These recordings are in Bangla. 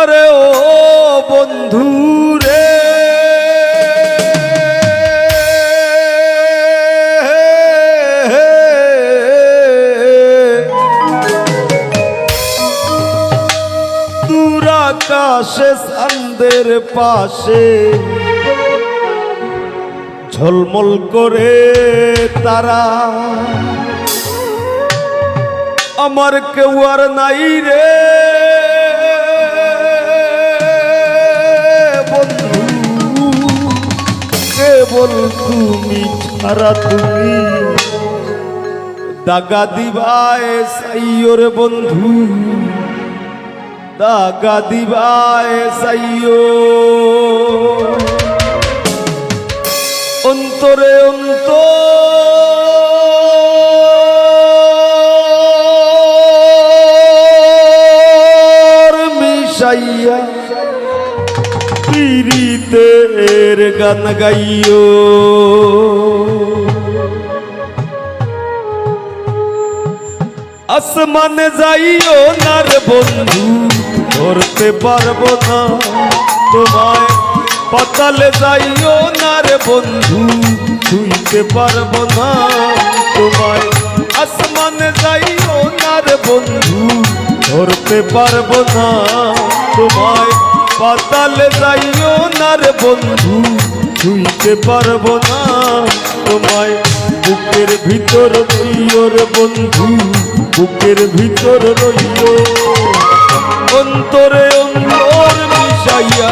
আরে ও বন্ধু রে, দূর আকাশে চাঁদের পাশে ঝলমল করে তারা, আমার কেউ আর নাই রে বন্ধু, কেবল তুমি ছাড়া। তুমি দাগা দিবায় সাইও রে বন্ধু, দাগা দিবায় সাইও। অন্তরে অন্তর মিশাইয়া পীড়িতের গান গাইও। আসমানে যাইও না রে বন্ধু, ধরতে পারবো না তোমায়। পাতালে যাইও না রে বন্ধু, ছুঁইতে পারবো না তোমায়। আসমানে যাইও না রে বন্ধু, ধরতে পারবো না তোমায়। পাতালে যাইও না রে বন্ধু, ছুঁইতে পারবো না তোমায়। বুকের ভিতর রইও রে বন্ধু, বুকের ভিতর রইও। অন্তরে অন্তর মিশাইয়া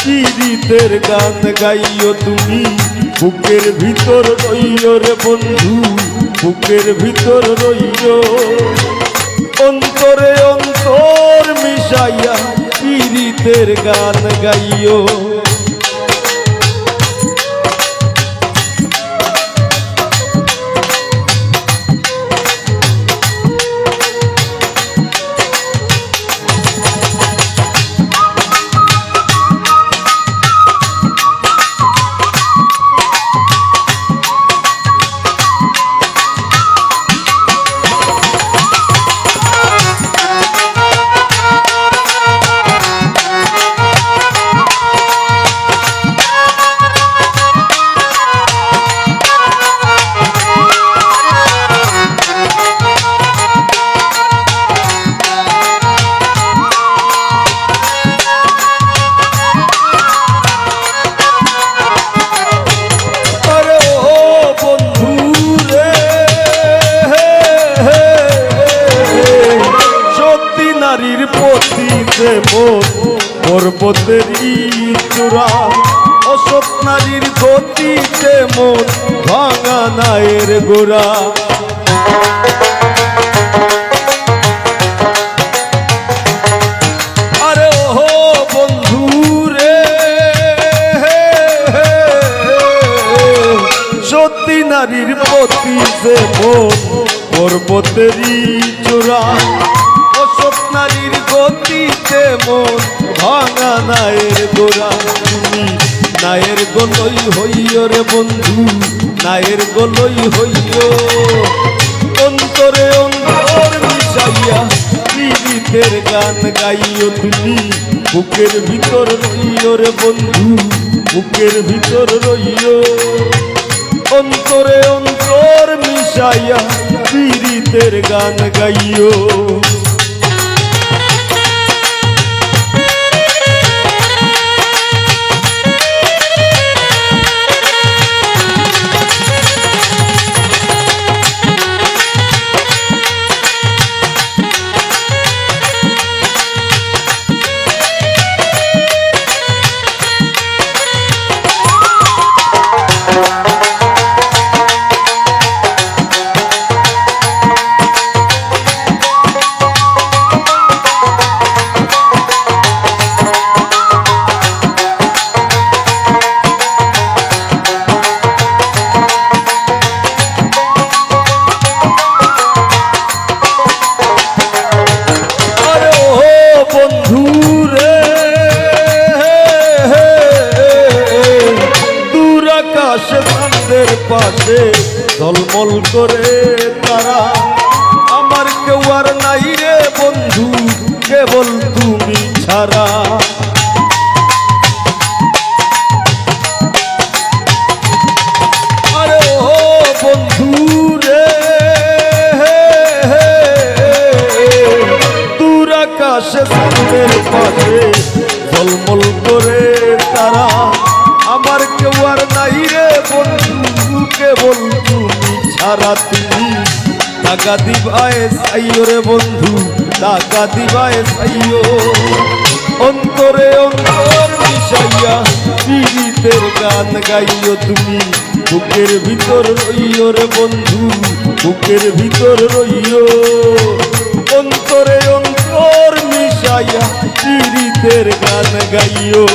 পীড়িতের গান গাইও তুমি। বুকের ভিতর রইও রে বন্ধু, বুকের ভিতর রইও। অন্তরে অন্তর মিশাইয়া পীড়িতের গান গাইও। নারীর পতিতে পর্বতের চূড়া, অসৎ নারীর গতিতে মন ভাঙা নায়ের গোড়া। আরে ও বন্ধু রে, সত্যি নারীর পতিতে পর্বতের চূড়া, নারীর গতিতে মন ভাঙা নায়ের গোড়া। তুমি নায়ের গোলই হইও রে বন্ধু, নায়ের গোলই হইও। অন্তরে অন্তর মিশাইয়া পীড়িতের গান গাইও তুমি। বুকের ভিতর রইও রে বন্ধু, বুকের ভিতর রইও। অন্তরে অন্তর মিশাইয়া পীড়িতের গান গাইও। পাশে ঝলমল করে তারা, আমার কেউ আর নাই রে বন্ধু, কেবল তুমি ছাড়া। আকাশে চাঁদের পাশে ঝলমল করে তারা। আমার কেউ আর নাই রে বন্ধু, কেবল তুমি ছাড়া। তুমি টাকা দিবায় চাইও রে বন্ধু, টাকা দিবায় চাইও। অন্তরে অন্তর মিশাইয়া পীড়িতের গান গাইও তুমি। বুকের ভিতর রইও রে বন্ধু, বুকের ভিতর রইও। অন্তরে অন্তর মিশাইয়া পীড়িতের গান গাইও।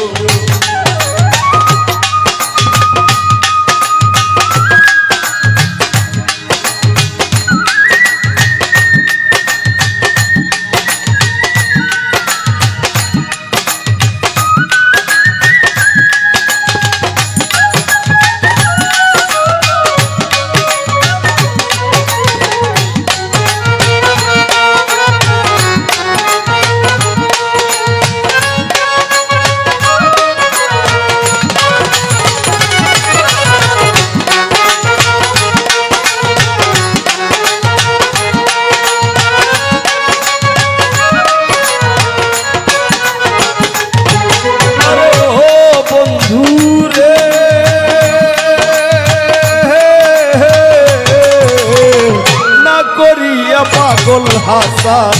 পাগল হাসান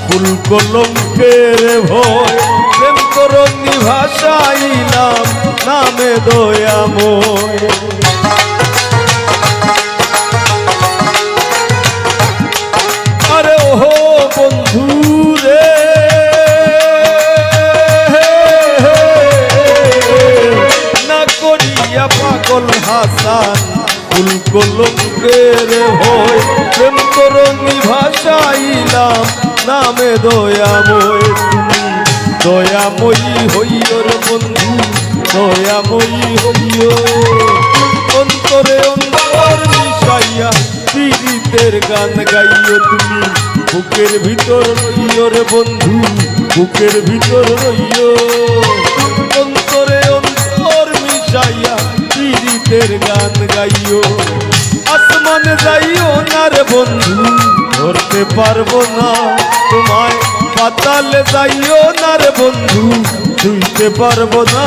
ফুল কলঙ্কের ভয়, প্রেম তরঙ্গি ভাষাইলাম নামে দয়াময়। আরে ওহো বন্ধু রে, না করিয়া পাগল হাসান ফুল কলঙ্কের ভয়, প্রেম তরঙ্গি ভাষাইলাম নামে দয়াময়। তুমি দয়াময়ী হইও রে বন্ধু, দয়াময়ী হইও। অন্তরে অন্তর মিশাইয়া পীড়িতের গান গাইও তুমি। বুকের ভিতর রইও রে বন্ধু, বুকের ভিতর রইও। অন্তরে অন্তর মিশাইয়া পীড়িতের গান গাইও। আসমানে যাইও না রে বন্ধু, ধরতে পারবো না তোমায়। পাতালে যাইও না রে বন্ধু, ছুঁইতে পারবো না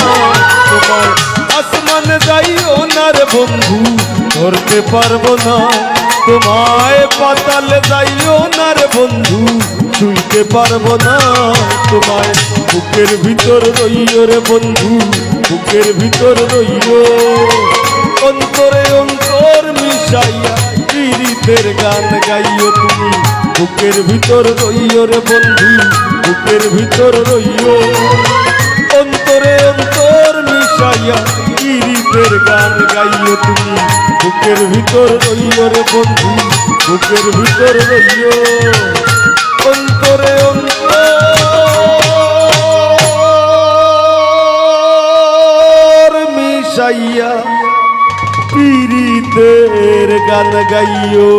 তোমায়। আসমানে যাইও না রে বন্ধু, ধরতে পারবো না তোমায়। পাতালে যাইও না রে বন্ধু, ছুঁইতে পারবো না তোমায়। বুকের ভিতর রইও রে বন্ধু, বুকের ভিতর রইও। অন্তরে অন্তর মিশাইয়া পীড়িতের গান গাইও তুমি। বুকের ভিতর রইও রে বন্ধু, বুকের ভিতর রইও। অন্তরে অন্তর মিশাইয়া পীড়িতের গান গাইও তুমি। বুকের ভিতর রইও রে বন্ধু, বুকের ভিতর রইও। অন্তরে অন্তর মিশাইয়া পীড়িতের গান গাইও।